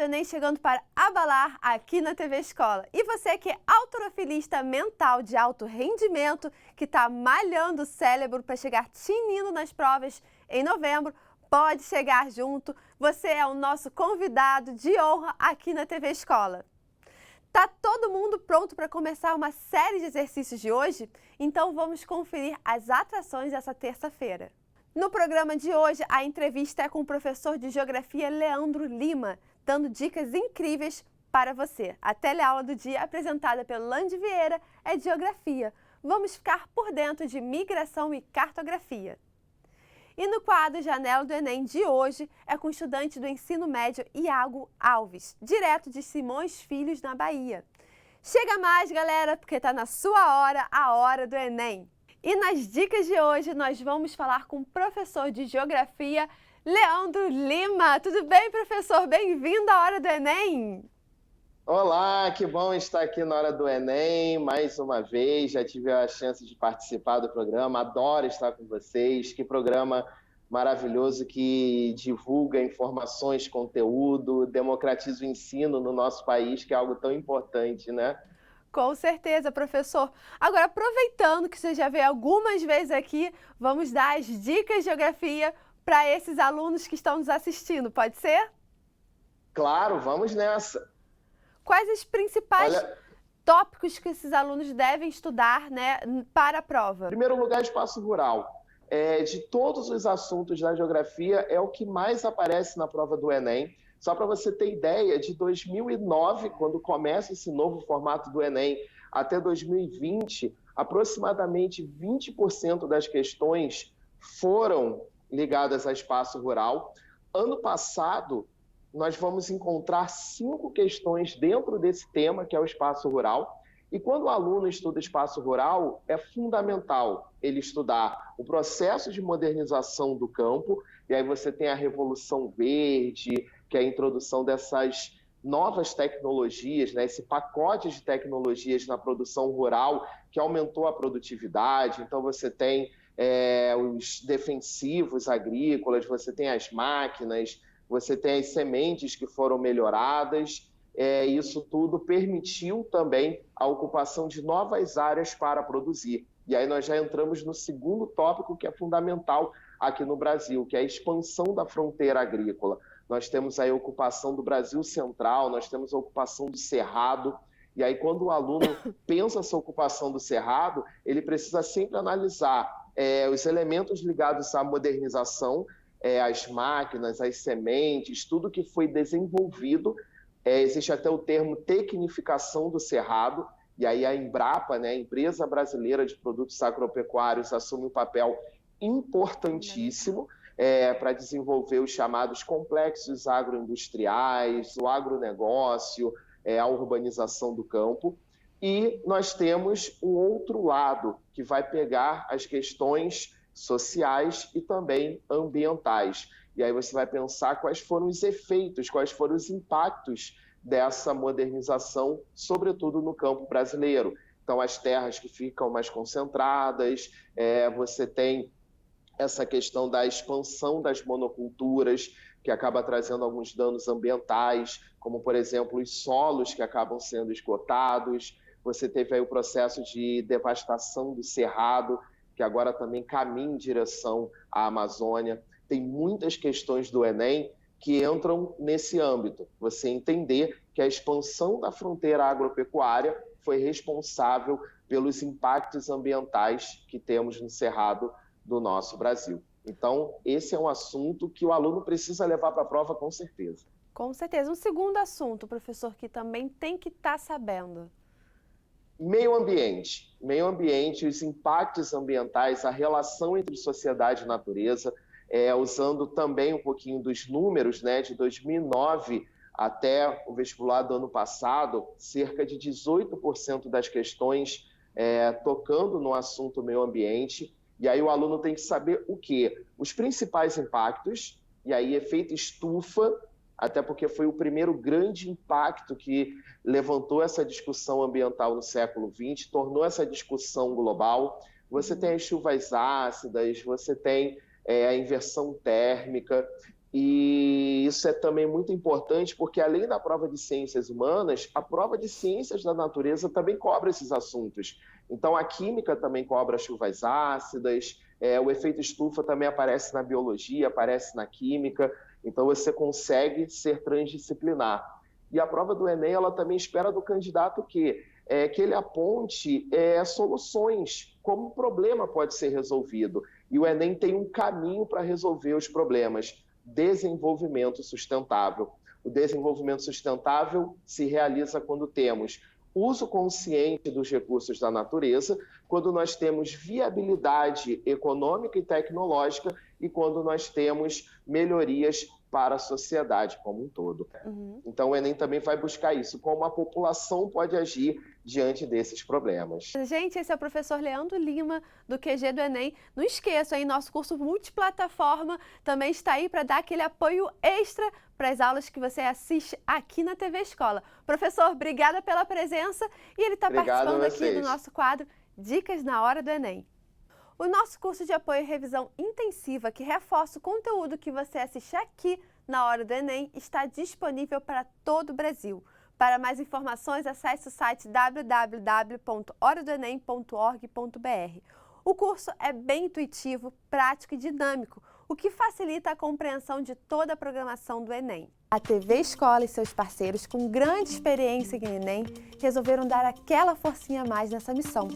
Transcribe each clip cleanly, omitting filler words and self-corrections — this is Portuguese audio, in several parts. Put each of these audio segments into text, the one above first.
Enem chegando para abalar aqui na TV Escola. E você que é autorofilista mental de alto rendimento, que está malhando o cérebro para chegar tinindo nas provas em novembro, pode chegar junto. Você é o nosso convidado de honra aqui na TV Escola. Tá todo mundo pronto para começar uma série de exercícios de hoje? Então vamos conferir as atrações dessa terça-feira. No programa de hoje, a entrevista é com o professor de Geografia Leandro Lima, dando dicas incríveis para você. A teleaula do dia, apresentada pelo Lande Vieira, é de Geografia. Vamos ficar por dentro de migração e cartografia. E no quadro Janela do Enem de hoje, é com o estudante do ensino médio Iago Alves, direto de Simões Filhos, na Bahia. Chega mais, galera, porque está na sua hora, a hora do Enem. E nas dicas de hoje, nós vamos falar com o professor de Geografia, Leandro Lima. Tudo bem, professor? Bem-vindo à Hora do Enem! Olá, que bom estar aqui na Hora do Enem, mais uma vez. Já tive a chance de participar do programa, adoro estar com vocês. Que programa maravilhoso que divulga informações, conteúdo, democratiza o ensino no nosso país, que é algo tão importante, né? Com certeza, professor. Agora, aproveitando que você já veio algumas vezes aqui, vamos dar as dicas de geografia para esses alunos que estão nos assistindo, pode ser? Claro, vamos nessa. Quais os principais tópicos que esses alunos devem estudar, né, para a prova? Em primeiro lugar, espaço rural. De todos os assuntos da geografia, é o que mais aparece na prova do Enem. Só para você ter ideia, de 2009, quando começa esse novo formato do Enem, até 2020, aproximadamente 20% das questões foram ligadas a espaço rural. Ano passado, nós vamos encontrar 5 questões dentro desse tema, que é o espaço rural. E quando o aluno estuda espaço rural, é fundamental ele estudar o processo de modernização do campo, e aí você tem a Revolução Verde, que é a introdução dessas novas tecnologias, né? Esse pacote de tecnologias na produção rural que aumentou a produtividade. Então você tem os defensivos agrícolas, você tem as máquinas, você tem as sementes que foram melhoradas. Isso tudo permitiu também a ocupação de novas áreas para produzir. E aí nós já entramos no segundo tópico que é fundamental aqui no Brasil, que é a expansão da fronteira agrícola. Nós temos aí a ocupação do Brasil Central, nós temos a ocupação do Cerrado, e aí quando o aluno pensa essa ocupação do Cerrado, ele precisa sempre analisar os elementos ligados à modernização, as máquinas, as sementes, tudo que foi desenvolvido. Existe até o termo tecnificação do Cerrado, e aí a Embrapa, né, a Empresa Brasileira de Produtos Agropecuários, assume um papel importantíssimo para desenvolver os chamados complexos agroindustriais, o agronegócio, a urbanização do campo. E nós temos um outro lado, que vai pegar as questões sociais e também ambientais. E aí você vai pensar quais foram os efeitos, quais foram os impactos dessa modernização, sobretudo no campo brasileiro. Então, as terras que ficam mais concentradas, você tem essa questão da expansão das monoculturas, que acaba trazendo alguns danos ambientais, como, por exemplo, os solos que acabam sendo esgotados. Você teve aí o processo de devastação do Cerrado, que agora também caminha em direção à Amazônia. Tem muitas questões do Enem que entram nesse âmbito. Você entender que a expansão da fronteira agropecuária foi responsável pelos impactos ambientais que temos no Cerrado do nosso Brasil. Então, esse é um assunto que o aluno precisa levar para a prova com certeza. Com certeza. Um segundo assunto, professor, que também tem que estar sabendo. Meio ambiente. Meio ambiente, os impactos ambientais, a relação entre sociedade e natureza, usando também um pouquinho dos números, né, de 2009 até o vestibular do ano passado, cerca de 18% das questões tocando no assunto meio ambiente. E aí o aluno tem que saber o quê? Os principais impactos, e aí efeito estufa, até porque foi o primeiro grande impacto que levantou essa discussão ambiental no século XX, tornou essa discussão global. Você tem as chuvas ácidas, você tem a inversão térmica, E isso é também muito importante porque, além da prova de ciências humanas, a prova de ciências da natureza também cobra esses assuntos. Então, a química também cobra chuvas ácidas, o efeito estufa também aparece na biologia, aparece na química, então você consegue ser transdisciplinar. E a prova do Enem, ela também espera do candidato que ele aponte soluções, como o problema pode ser resolvido. E o Enem tem um caminho para resolver os problemas: desenvolvimento sustentável. O desenvolvimento sustentável se realiza quando temos uso consciente dos recursos da natureza, quando nós temos viabilidade econômica e tecnológica e quando nós temos melhorias para a sociedade como um todo. Então, o Enem também vai buscar isso, como a população pode agir diante desses problemas. Gente, esse é o professor Leandro Lima, do QG do Enem. Não esqueça, hein, nosso curso multiplataforma também está aí para dar aquele apoio extra para as aulas que você assiste aqui na TV Escola. Professor, obrigada pela presença, e ele está participando aqui do nosso quadro Dicas na Hora do Enem. O nosso curso de apoio e revisão intensiva, que reforça o conteúdo que você assiste aqui na Hora do Enem, está disponível para todo o Brasil. Para mais informações, acesse o site www.horadoenem.org.br. O curso é bem intuitivo, prático e dinâmico, o que facilita a compreensão de toda a programação do Enem. A TV Escola e seus parceiros, com grande experiência em Enem, resolveram dar aquela forcinha a mais nessa missão,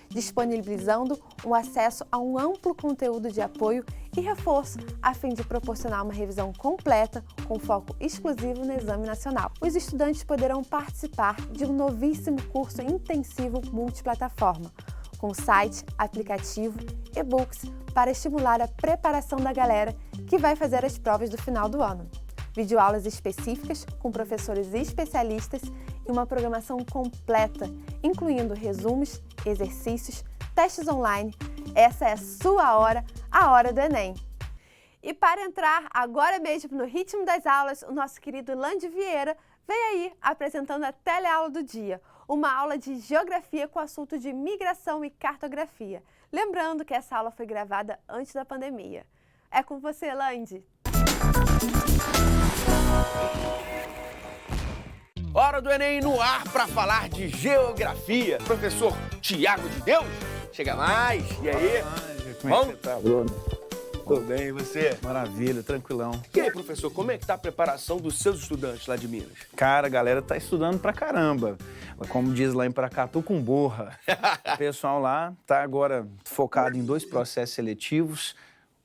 disponibilizando um acesso a um amplo conteúdo de apoio e reforço, a fim de proporcionar uma revisão completa com foco exclusivo no Exame Nacional. Os estudantes poderão participar de um novíssimo curso intensivo multiplataforma, com site, aplicativo, e-books, para estimular a preparação da galera que vai fazer as provas do final do ano. Videoaulas específicas com professores especialistas e uma programação completa, incluindo resumos, exercícios, testes online. Essa é a sua hora, a hora do Enem. E para entrar agora mesmo no ritmo das aulas, o nosso querido Lande Vieira vem aí apresentando a teleaula do dia, uma aula de geografia com o assunto de migração e cartografia. Lembrando que essa aula foi gravada antes da pandemia. É com você, Lande. Hora do Enem no ar para falar de geografia. Professor Tiago de Deus, chega mais. E aí? Como é que você tá, Bruno? Tudo bem, e você? Maravilha, tranquilão. E aí, professor, como é que tá a preparação dos seus estudantes lá de Minas? Cara, a galera tá estudando pra caramba. Como diz lá em Paracatu, com borra. O pessoal lá tá agora focado em 2 processos seletivos,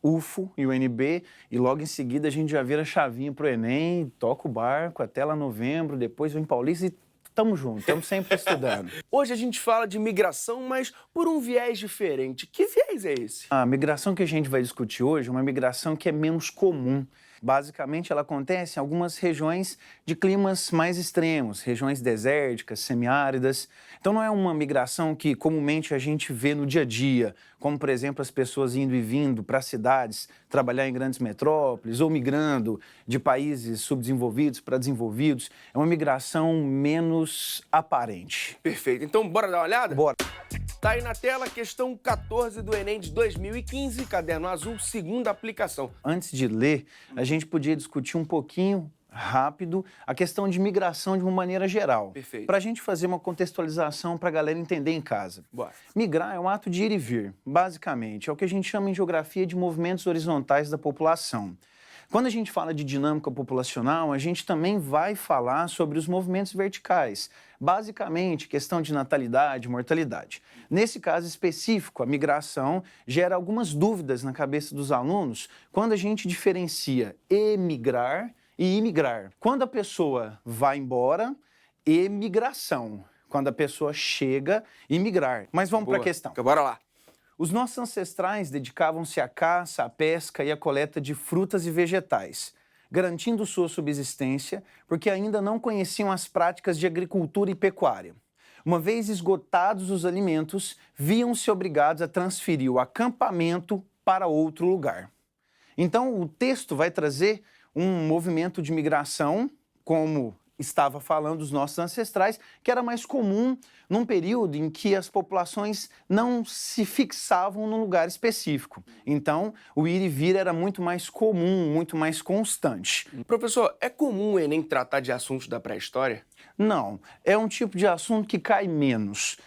UFO e UNB, e logo em seguida a gente já vira chavinha pro Enem, toca o barco até lá novembro, depois vem Paulista e tamo junto, estamos sempre estudando. Hoje a gente fala de migração, mas por um viés diferente. Que viés é esse? A migração que a gente vai discutir hoje é uma migração que é menos comum. Basicamente, ela acontece em algumas regiões de climas mais extremos, regiões desérticas, semiáridas. Então, não é uma migração que comumente a gente vê no dia a dia, como, por exemplo, as pessoas indo e vindo para cidades, trabalhar em grandes metrópoles, ou migrando de países subdesenvolvidos para desenvolvidos. É uma migração menos aparente. Perfeito. Então, bora dar uma olhada? Bora. Tá aí na tela a questão 14 do Enem de 2015, caderno azul, segunda aplicação. Antes de ler, a gente podia discutir um pouquinho rápido a questão de migração de uma maneira geral. Perfeito. Para a gente fazer uma contextualização para a galera entender em casa. Bora. Migrar é um ato de ir e vir, basicamente. É o que a gente chama em geografia de movimentos horizontais da população. Quando a gente fala de dinâmica populacional, a gente também vai falar sobre os movimentos verticais, basicamente questão de natalidade e mortalidade. Nesse caso específico, a migração gera algumas dúvidas na cabeça dos alunos quando a gente diferencia emigrar e imigrar. Quando a pessoa vai embora, emigração. Quando a pessoa chega, imigrar. Mas vamos para a questão. Bora lá. Os nossos ancestrais dedicavam-se à caça, à pesca e à coleta de frutas e vegetais, garantindo sua subsistência porque ainda não conheciam as práticas de agricultura e pecuária. Uma vez esgotados os alimentos, viam-se obrigados a transferir o acampamento para outro lugar. Então, o texto vai trazer um movimento de migração como estava falando dos nossos ancestrais, que era mais comum num período em que as populações não se fixavam num lugar específico. Então, o ir e vir era muito mais comum, muito mais constante. Professor, é comum o Enem tratar de assuntos da pré-história? Não, é um tipo de assunto que cai menos.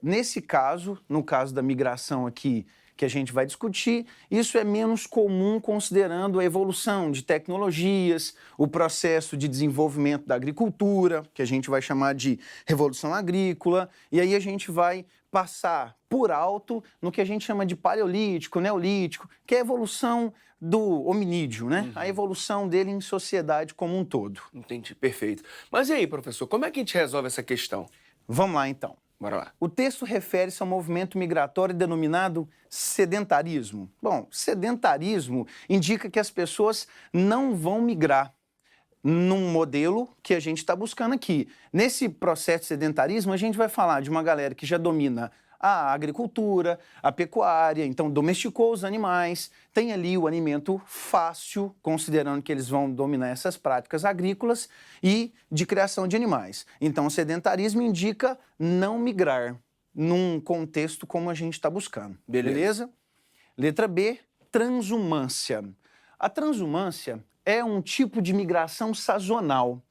Nesse caso, no caso da migração aqui, que a gente vai discutir, isso é menos comum considerando a evolução de tecnologias, o processo de desenvolvimento da agricultura, que a gente vai chamar de revolução agrícola, e aí a gente vai passar por alto no que a gente chama de paleolítico, neolítico, que é a evolução do hominídeo, né? A evolução dele em sociedade como um todo. Entendi, perfeito. Mas e aí, professor, como é que a gente resolve essa questão? Vamos lá, então. Bora lá. O texto refere-se ao movimento migratório denominado sedentarismo. Bom, sedentarismo indica que as pessoas não vão migrar num modelo que a gente está buscando aqui. Nesse processo de sedentarismo, a gente vai falar de uma galera que já domina a agricultura, a pecuária, então domesticou os animais, tem ali o alimento fácil, considerando que eles vão dominar essas práticas agrícolas e de criação de animais. Então, o sedentarismo indica não migrar num contexto como a gente está buscando. Beleza? Letra B, transumância. A transumância é um tipo de migração sazonal,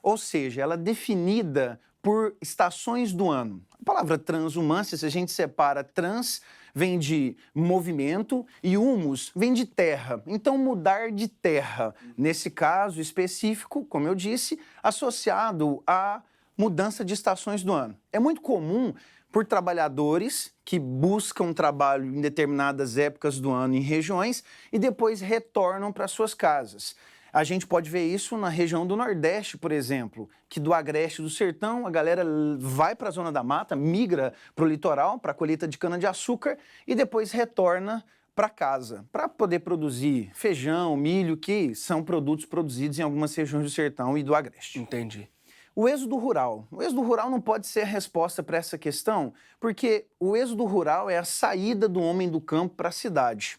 ou seja, ela é definida por estações do ano. A palavra transumância, se a gente separa trans, vem de movimento e humus vem de terra. Então, mudar de terra, nesse caso específico, como eu disse, associado à mudança de estações do ano. É muito comum por trabalhadores que buscam trabalho em determinadas épocas do ano em regiões e depois retornam para suas casas. A gente pode ver isso na região do Nordeste, por exemplo, que do Agreste do Sertão, a galera vai para a Zona da Mata, migra para o litoral, para a colheita de cana-de-açúcar e depois retorna para casa, para poder produzir feijão, milho, que são produtos produzidos em algumas regiões do Sertão e do Agreste. Entendi. O êxodo rural. O êxodo rural não pode ser a resposta para essa questão, porque o êxodo rural é a saída do homem do campo para a cidade.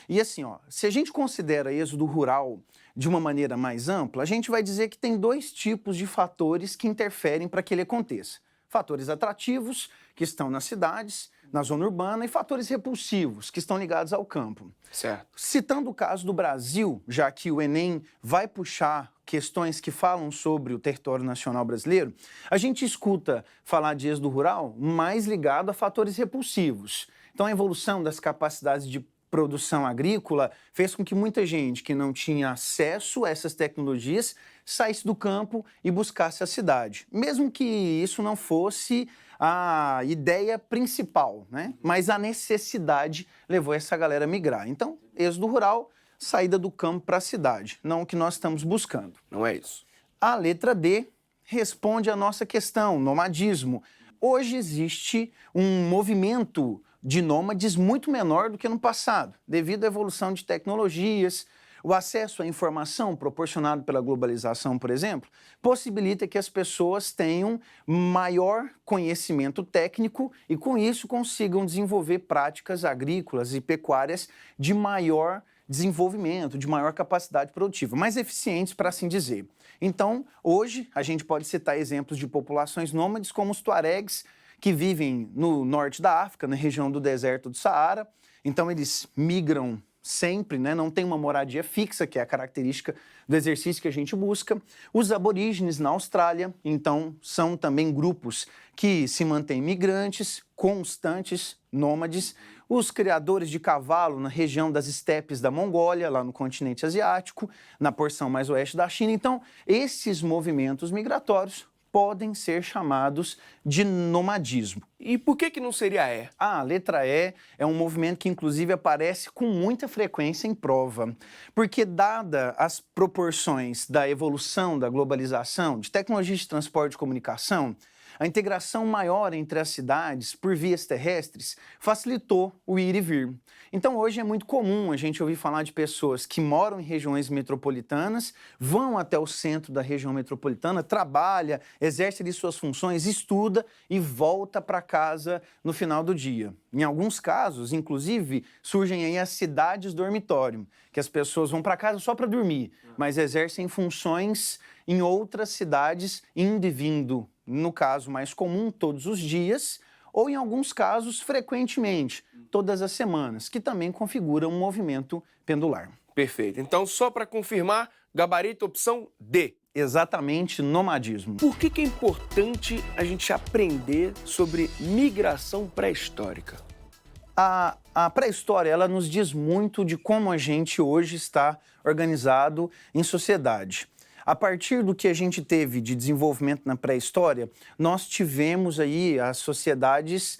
E assim, se a gente considera êxodo rural de uma maneira mais ampla, a gente vai dizer que tem dois tipos de fatores que interferem para que ele aconteça. Fatores atrativos, que estão nas cidades, na zona urbana, e fatores repulsivos, que estão ligados ao campo. Certo. Citando o caso do Brasil, já que o Enem vai puxar questões que falam sobre o território nacional brasileiro, a gente escuta falar de êxodo rural mais ligado a fatores repulsivos. Então, a evolução das capacidades de produção agrícola fez com que muita gente que não tinha acesso a essas tecnologias saísse do campo e buscasse a cidade. Mesmo que isso não fosse a ideia principal, né? Mas a necessidade levou essa galera a migrar. Então, êxodo rural, saída do campo para a cidade, não o que nós estamos buscando. Não é isso. A letra D responde à nossa questão, nomadismo. Hoje existe um movimento de nômades muito menor do que no passado, devido à evolução de tecnologias. O acesso à informação proporcionado pela globalização, por exemplo, possibilita que as pessoas tenham maior conhecimento técnico e, com isso, consigam desenvolver práticas agrícolas e pecuárias de maior desenvolvimento, de maior capacidade produtiva, mais eficientes, para assim dizer. Então, hoje, a gente pode citar exemplos de populações nômades como os tuaregs, que vivem no norte da África, na região do deserto do Saara. Então, eles migram sempre, né? Não tem uma moradia fixa, que é a característica do exercício que a gente busca. Os aborígenes na Austrália, então, são também grupos que se mantêm migrantes, constantes, nômades. Os criadores de cavalo na região das estepes da Mongólia, lá no continente asiático, na porção mais oeste da China. Então, esses movimentos migratórios podem ser chamados de nomadismo. E por que não seria E? A letra E é um movimento que, inclusive, aparece com muita frequência em prova, porque, dada as proporções da evolução, da globalização, de tecnologias de transporte e comunicação, a integração maior entre as cidades por vias terrestres facilitou o ir e vir. Então, hoje é muito comum a gente ouvir falar de pessoas que moram em regiões metropolitanas, vão até o centro da região metropolitana, trabalha, exerce ali suas funções, estuda e volta para casa no final do dia. Em alguns casos, inclusive, surgem aí as cidades dormitório, que as pessoas vão para casa só para dormir, mas exercem funções em outras cidades, indo e vindo, no caso mais comum, todos os dias, ou em alguns casos, frequentemente, todas as semanas, que também configura um movimento pendular. Perfeito. Então, só para confirmar, gabarito opção D. Exatamente, nomadismo. Por que é importante a gente aprender sobre migração pré-histórica? A pré-história, ela nos diz muito de como a gente hoje está organizado em sociedade. A partir do que a gente teve de desenvolvimento na pré-história, nós tivemos aí as sociedades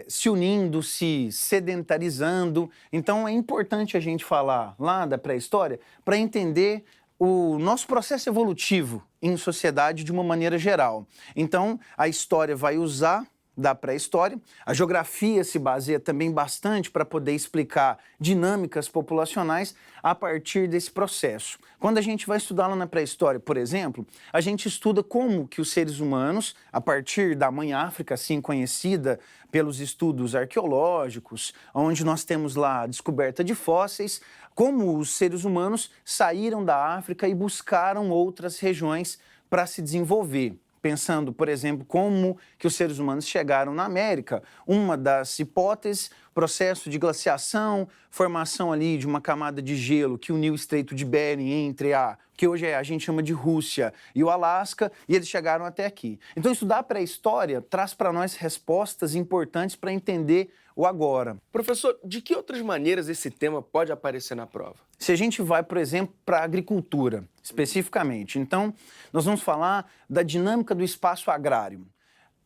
se unindo, se sedentarizando. Então é importante a gente falar lá da pré-história para entender o nosso processo evolutivo em sociedade de uma maneira geral. Então a história vai usar da pré-história. A geografia se baseia também bastante para poder explicar dinâmicas populacionais a partir desse processo. Quando a gente vai estudar lá na pré-história, por exemplo, a gente estuda como que os seres humanos, a partir da Mãe África, assim conhecida pelos estudos arqueológicos, onde nós temos lá a descoberta de fósseis, como os seres humanos saíram da África e buscaram outras regiões para se desenvolver. Pensando, por exemplo, como que os seres humanos chegaram na América. Uma das hipóteses, processo de glaciação, formação ali de uma camada de gelo que uniu o Estreito de Bering entre que hoje a gente chama de Rússia, e o Alasca, e eles chegaram até aqui. Então, estudar a pré-história traz para nós respostas importantes para entender o agora. Professor, de que outras maneiras esse tema pode aparecer na prova? Se a gente vai, por exemplo, para a agricultura, especificamente, então, nós vamos falar da dinâmica do espaço agrário.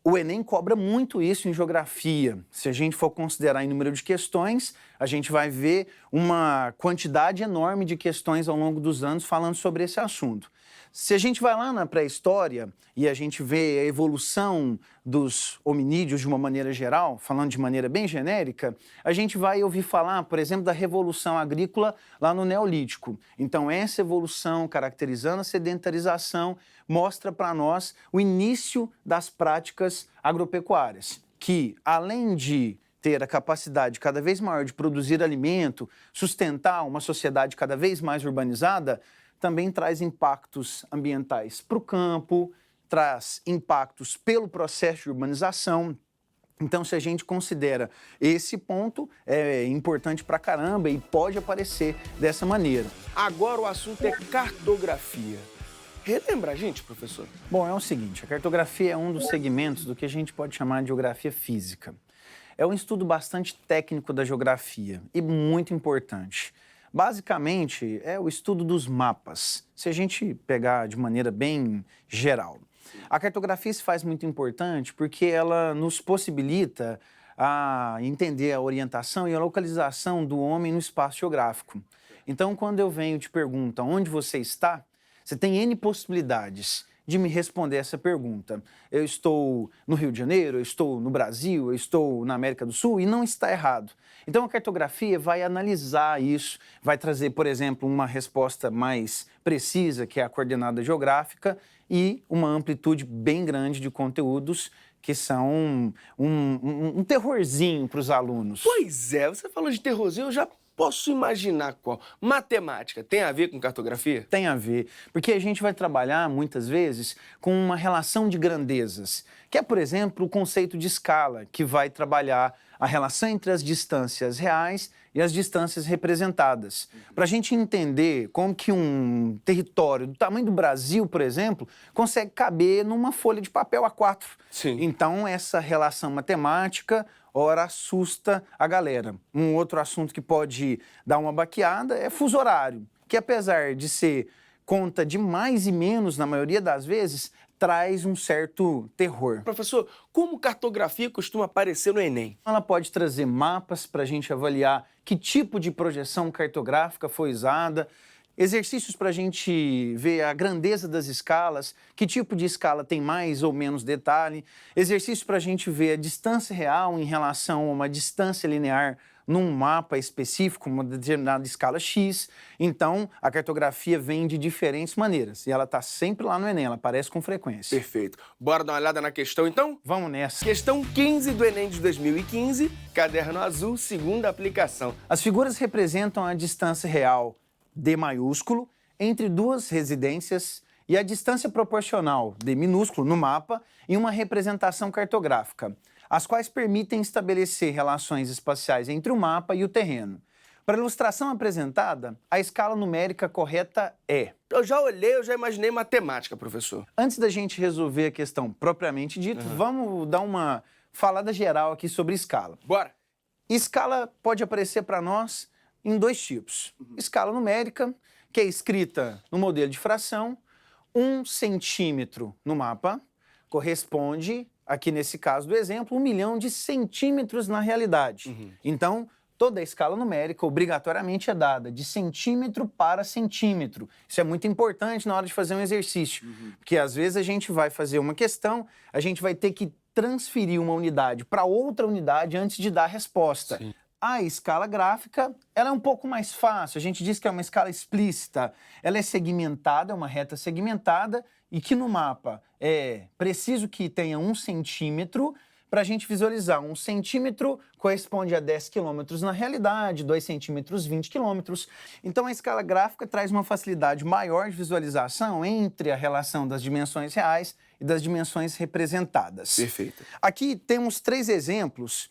O Enem cobra muito isso em geografia. Se a gente for considerar em número de questões, a gente vai ver uma quantidade enorme de questões ao longo dos anos falando sobre esse assunto. Se a gente vai lá na pré-história e a gente vê a evolução dos hominídeos de uma maneira geral, falando de maneira bem genérica, a gente vai ouvir falar, por exemplo, da revolução agrícola lá no Neolítico. Então, essa evolução, caracterizando a sedentarização, mostra para nós o início das práticas agropecuárias, que, além de ter a capacidade cada vez maior de produzir alimento, sustentar uma sociedade cada vez mais urbanizada, também traz impactos ambientais para o campo, traz impactos pelo processo de urbanização. Então, se a gente considera esse ponto, é importante pra caramba e pode aparecer dessa maneira. Agora o assunto é cartografia. Relembra a gente, professor? Bom, é o seguinte, a cartografia é um dos segmentos do que a gente pode chamar de geografia física. É um estudo bastante técnico da geografia e muito importante. Basicamente, é o estudo dos mapas, se a gente pegar de maneira bem geral. A cartografia se faz muito importante porque ela nos possibilita a entender a orientação e a localização do homem no espaço geográfico. Então, quando eu venho e te pergunto onde você está, você tem N possibilidades de me responder essa pergunta. Eu estou no Rio de Janeiro, eu estou no Brasil, eu estou na América do Sul, e não está errado. Então a cartografia vai analisar isso, vai trazer, por exemplo, uma resposta mais precisa, que é a coordenada geográfica, e uma amplitude bem grande de conteúdos que são um terrorzinho para os alunos. Pois é, você falou de terrorzinho, eu já posso imaginar qual. Matemática tem a ver com cartografia? Tem a ver, porque a gente vai trabalhar, muitas vezes, com uma relação de grandezas, que é, por exemplo, o conceito de escala, que vai trabalhar a relação entre as distâncias reais e as distâncias representadas. Para a gente entender como que um território do tamanho do Brasil, por exemplo, consegue caber numa folha de papel A4. Sim. Então, essa relação matemática, ora, assusta a galera. Um outro assunto que pode dar uma baqueada é fuso horário, que apesar de ser conta de mais e menos, na maioria das vezes, traz um certo terror. Professor, como cartografia costuma aparecer no Enem? Ela pode trazer mapas para a gente avaliar que tipo de projeção cartográfica foi usada, exercícios para a gente ver a grandeza das escalas, que tipo de escala tem mais ou menos detalhe, exercícios para a gente ver a distância real em relação a uma distância linear num mapa específico, uma determinada escala X. Então, a cartografia vem de diferentes maneiras e ela está sempre lá no Enem, ela aparece com frequência. Perfeito. Bora dar uma olhada na questão, então? Vamos nessa. Questão 15 do Enem de 2015, caderno azul, segunda aplicação. As figuras representam a distância real D maiúsculo entre duas residências e a distância proporcional de minúsculo no mapa em uma representação cartográfica, as quais permitem estabelecer relações espaciais entre o mapa e o terreno. Para a ilustração apresentada, a escala numérica correta é... Eu já olhei, eu já imaginei matemática, professor. Antes da gente resolver a questão propriamente dita, vamos dar uma falada geral aqui sobre escala. Bora. Escala pode aparecer para nós em dois tipos. Escala numérica, que é escrita no modelo de fração. 1 centímetro no mapa corresponde, aqui nesse caso do exemplo, 1 milhão de centímetros na realidade. Então, toda a escala numérica obrigatoriamente é dada de centímetro para centímetro. Isso é muito importante na hora de fazer um exercício, porque às vezes a gente vai fazer uma questão, a gente vai ter que transferir uma unidade para outra unidade antes de dar a resposta. Sim. A escala gráfica, ela é um pouco mais fácil, a gente diz que é uma escala explícita, ela é segmentada, é uma reta segmentada, e que no mapa é preciso que tenha 1 centímetro para a gente visualizar. 1 centímetro corresponde a 10 quilômetros na realidade, 2 centímetros, 20 quilômetros. Então a escala gráfica traz uma facilidade maior de visualização entre a relação das dimensões reais e das dimensões representadas. Perfeito. Aqui temos 3 exemplos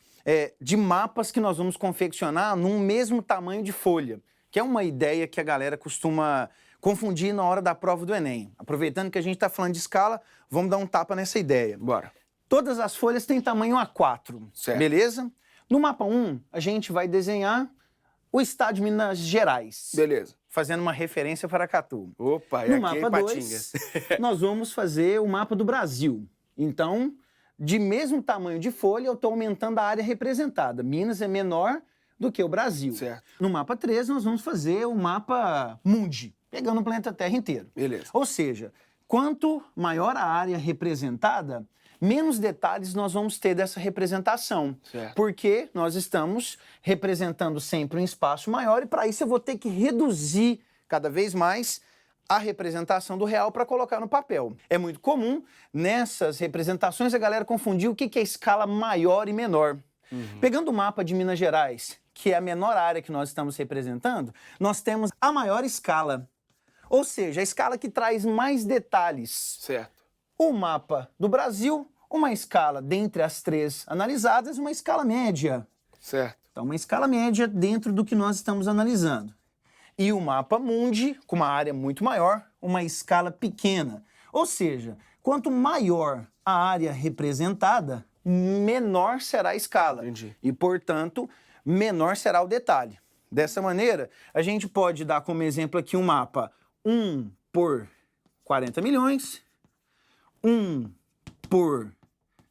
de mapas que nós vamos confeccionar num mesmo tamanho de folha, que é uma ideia que a galera costuma confundir na hora da prova do Enem. Aproveitando que a gente está falando de escala, vamos dar um tapa nessa ideia. Bora. Todas as folhas têm tamanho A4, Certo. beleza? No mapa 1, a gente vai desenhar o estado de Minas Gerais, Beleza. fazendo uma referência para Aracatu. Opa, e No aqui mapa é Patinga. 2, nós vamos fazer o mapa do Brasil. Então, de mesmo tamanho de folha, eu estou aumentando a área representada. Minas é menor do que o Brasil. Certo. No mapa 3, nós vamos fazer o mapa mundi, pegando o planeta Terra inteiro. Beleza. Ou seja, quanto maior a área representada, menos detalhes nós vamos ter dessa representação. Certo. Porque nós estamos representando sempre um espaço maior e para isso eu vou ter que reduzir cada vez mais a representação do real para colocar no papel. É muito comum nessas representações a galera confundir o que é escala maior e menor. Pegando o mapa de Minas Gerais, que é a menor área que nós estamos representando, nós temos a maior escala. Ou seja, a escala que traz mais detalhes. Certo. O mapa do Brasil, uma escala dentre as 3 analisadas, uma escala média. Certo. Então, uma escala média dentro do que nós estamos analisando. E o mapa mundi, com uma área muito maior, uma escala pequena. Ou seja, quanto maior a área representada, menor será a escala. Entendi. E, portanto, menor será o detalhe. Dessa maneira, a gente pode dar como exemplo aqui um mapa 1 por 40 milhões, 1 por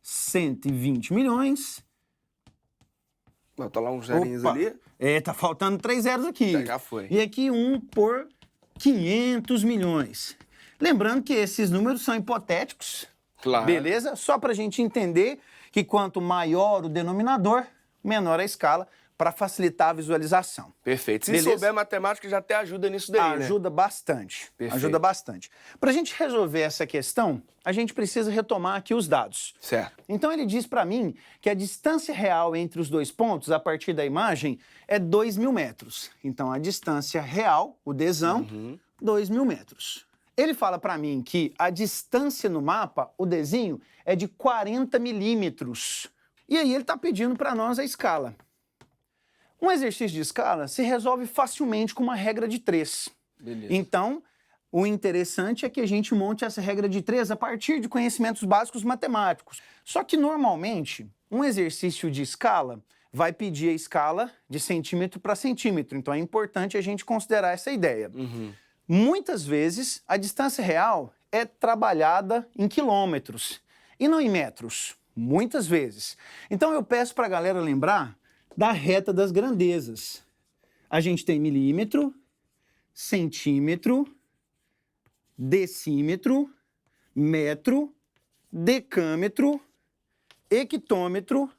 120 milhões. Tá lá uns zerinhos Opa, ali. tá faltando 3 zeros aqui. Já foi. E aqui 1 por 500 milhões. Lembrando que esses números são hipotéticos, Claro. beleza? Só para a gente entender que quanto maior o denominador, menor a escala, para facilitar a visualização. Perfeito. Se Beleza? souber matemática, já até ajuda nisso daí, né? Ajuda bastante. Perfeito. Ajuda bastante. Para a gente resolver essa questão, a gente precisa retomar aqui os dados. Certo. Então ele diz para mim que a distância real entre os 2 pontos, a partir da imagem, é 2.000 metros. Então a distância real, o Dzão, 2.000 metros. Ele fala para mim que a distância no mapa, o Dzinho, é de 40 milímetros. E aí ele está pedindo para nós a escala. Um exercício de escala se resolve facilmente com uma regra de 3. Beleza. Então, o interessante é que a gente monte essa regra de 3 a partir de conhecimentos básicos matemáticos. Só que, normalmente, um exercício de escala vai pedir a escala de centímetro para centímetro. Então, é importante a gente considerar essa ideia. Muitas vezes, a distância real é trabalhada em quilômetros e não em metros. Muitas vezes. Então, eu peço para a galera lembrar da reta das grandezas. A gente tem milímetro, centímetro, decímetro, metro, decâmetro, hectômetro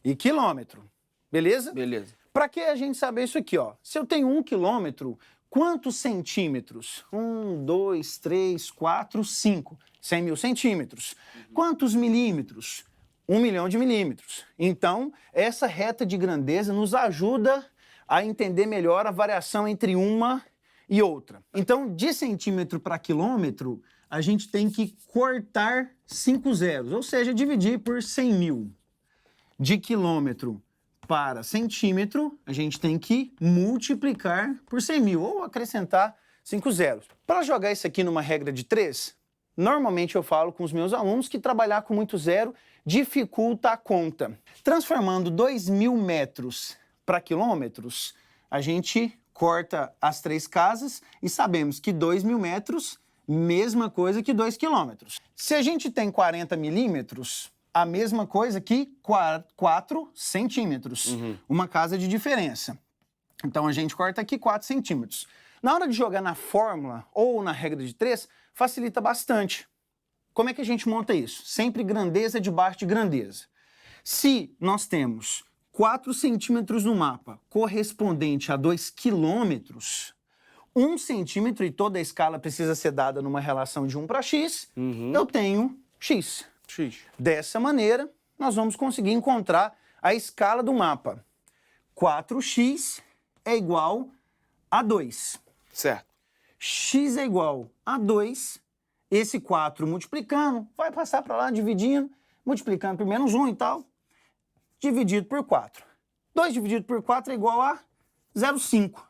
e quilômetro. Beleza? Beleza. Para que a gente saber isso aqui, ó? Se eu tenho 1 quilômetro, quantos centímetros? 1, 2, 3, 4, 5. 100 mil centímetros. Quantos milímetros? 1 milhão de milímetros. Então, essa reta de grandeza nos ajuda a entender melhor a variação entre uma e outra. Então, de centímetro para quilômetro, a gente tem que cortar 5 zeros, ou seja, dividir por 100 mil. De quilômetro para centímetro, a gente tem que multiplicar por 100 mil, ou acrescentar 5 zeros. Para jogar isso aqui numa regra de 3, normalmente eu falo com os meus alunos que trabalhar com muito zero dificulta a conta. Transformando 2.000 metros para quilômetros, a gente corta as 3 casas e sabemos que 2.000 metros, mesma coisa que 2 quilômetros. Se a gente tem 40 milímetros, a mesma coisa que 4 centímetros. Uma casa de diferença. Então a gente corta aqui 4 centímetros. Na hora de jogar na fórmula ou na regra de 3, facilita bastante. Como é que a gente monta isso? Sempre grandeza debaixo de grandeza. Se nós temos 4 centímetros no mapa correspondente a 2 quilômetros, 1 centímetro e toda a escala precisa ser dada numa relação de 1 para x, eu tenho x. Dessa maneira, nós vamos conseguir encontrar a escala do mapa. 4x é igual a 2. Certo. X é igual a 2. Esse 4 multiplicando, vai passar para lá, dividindo, multiplicando por menos 1 e tal, dividido por 4. 2 dividido por 4 é igual a 0,5.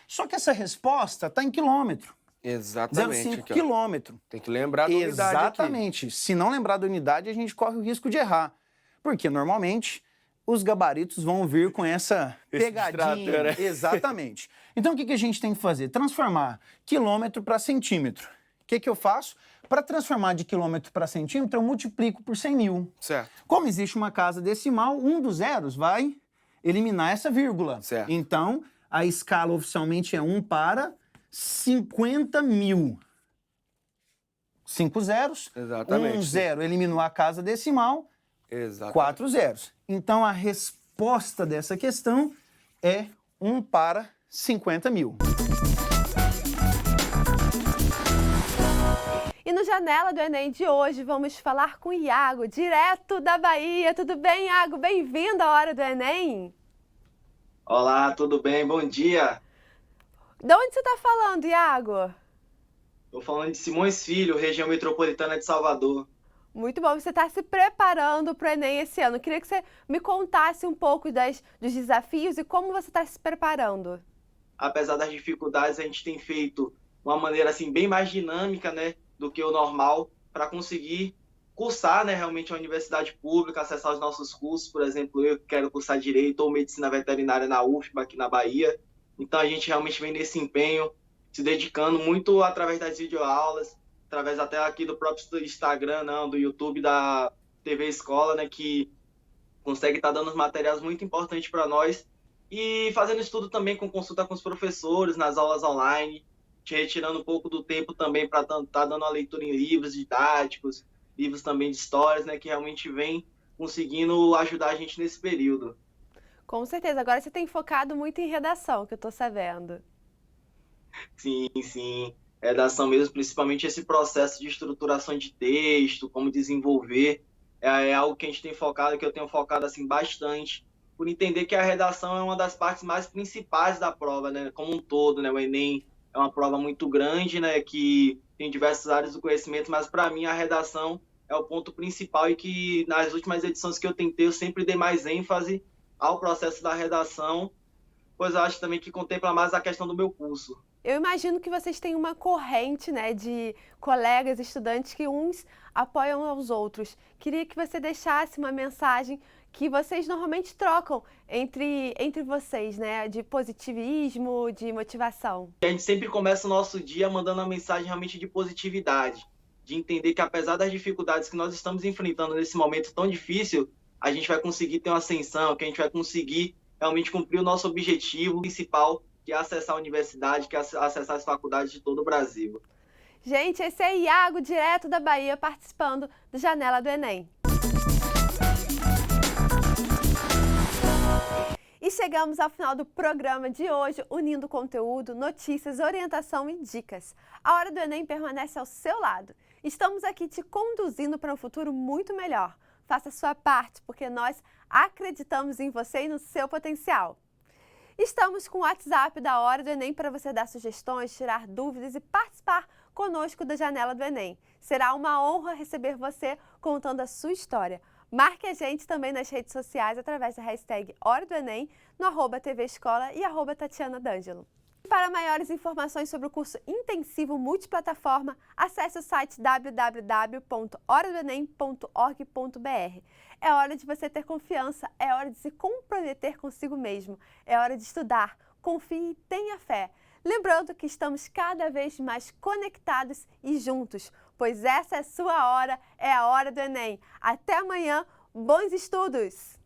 Só que essa resposta está em quilômetro. Exatamente. 0,5 quilômetro. Tem que lembrar da unidade aqui. Exatamente. Se não lembrar da unidade, a gente corre o risco de errar. Porque, normalmente, os gabaritos vão vir com essa pegadinha. Né? Exatamente. Então, o que a gente tem que fazer? Transformar quilômetro para centímetro. O que eu faço? Para transformar de quilômetro para centímetro, eu multiplico por 100 mil. Certo. Como existe uma casa decimal, um dos zeros vai eliminar essa vírgula. Certo. Então, a escala oficialmente é 1 para 50 mil. 5 zeros. Exatamente. 1 zero eliminou a casa decimal. Exatamente. 4 zeros. Então, a resposta dessa questão é 1 para 50 mil. E no Janela do Enem de hoje, vamos falar com o Iago, direto da Bahia. Tudo bem, Iago? Bem-vindo à Hora do Enem. Olá, tudo bem? Bom dia. De onde você está falando, Iago? Estou falando de Simões Filho, região metropolitana de Salvador. Muito bom, você está se preparando para o Enem esse ano. Queria que você me contasse um pouco dos desafios e como você está se preparando. Apesar das dificuldades, a gente tem feito uma maneira assim bem mais dinâmica, né, do que o normal, para conseguir cursar, né, realmente a universidade pública, acessar os nossos cursos. Por exemplo, eu quero cursar Direito ou Medicina Veterinária na UFBA, aqui na Bahia. Então a gente realmente vem nesse empenho, se dedicando muito através das videoaulas, através até aqui do próprio Instagram, do YouTube, da TV Escola, né, que consegue estar dando os materiais muito importantes para nós. E fazendo estudo também com consulta com os professores, nas aulas online, te retirando um pouco do tempo também para estar dando a leitura em livros didáticos, livros também de histórias, né, que realmente vem conseguindo ajudar a gente nesse período. Com certeza. Agora você tem focado muito em redação, que eu estou sabendo. Sim, sim. Redação mesmo, principalmente esse processo de estruturação de texto, como desenvolver, é algo que a gente tem focado, que eu tenho focado assim bastante, por entender que a redação é uma das partes mais principais da prova, né, como um todo, né, o Enem é uma prova muito grande, né, que tem diversas áreas do conhecimento, mas para mim a redação é o ponto principal e que nas últimas edições que eu tentei, eu sempre dei mais ênfase ao processo da redação, pois eu acho também que contempla mais a questão do meu curso. Eu imagino que vocês têm uma corrente, né, de colegas, estudantes, que uns apoiam aos outros. Queria que você deixasse uma mensagem que vocês normalmente trocam entre vocês, né, de positivismo, de motivação. A gente sempre começa o nosso dia mandando uma mensagem realmente de positividade, de entender que apesar das dificuldades que nós estamos enfrentando nesse momento tão difícil, a gente vai conseguir ter uma ascensão, que a gente vai conseguir realmente cumprir o nosso objetivo principal, que é acessar a universidade, que é acessar as faculdades de todo o Brasil. Gente, esse é Iago, direto da Bahia, participando do Janela do Enem. E chegamos ao final do programa de hoje, unindo conteúdo, notícias, orientação e dicas. A Hora do Enem permanece ao seu lado. Estamos aqui te conduzindo para um futuro muito melhor. Faça a sua parte, porque nós acreditamos em você e no seu potencial. Estamos com o WhatsApp da Hora do Enem para você dar sugestões, tirar dúvidas e participar conosco da janela do Enem. Será uma honra receber você contando a sua história. Marque a gente também nas redes sociais através da hashtag Hora do Enem, no @TV Escola e @Tatiana D'Angelo. Para maiores informações sobre o curso intensivo multiplataforma, acesse o site www.horadoenem.org.br. É hora de você ter confiança, é hora de se comprometer consigo mesmo, é hora de estudar, confie e tenha fé. Lembrando que estamos cada vez mais conectados e juntos, pois essa é a sua hora, é a hora do Enem. Até amanhã, bons estudos!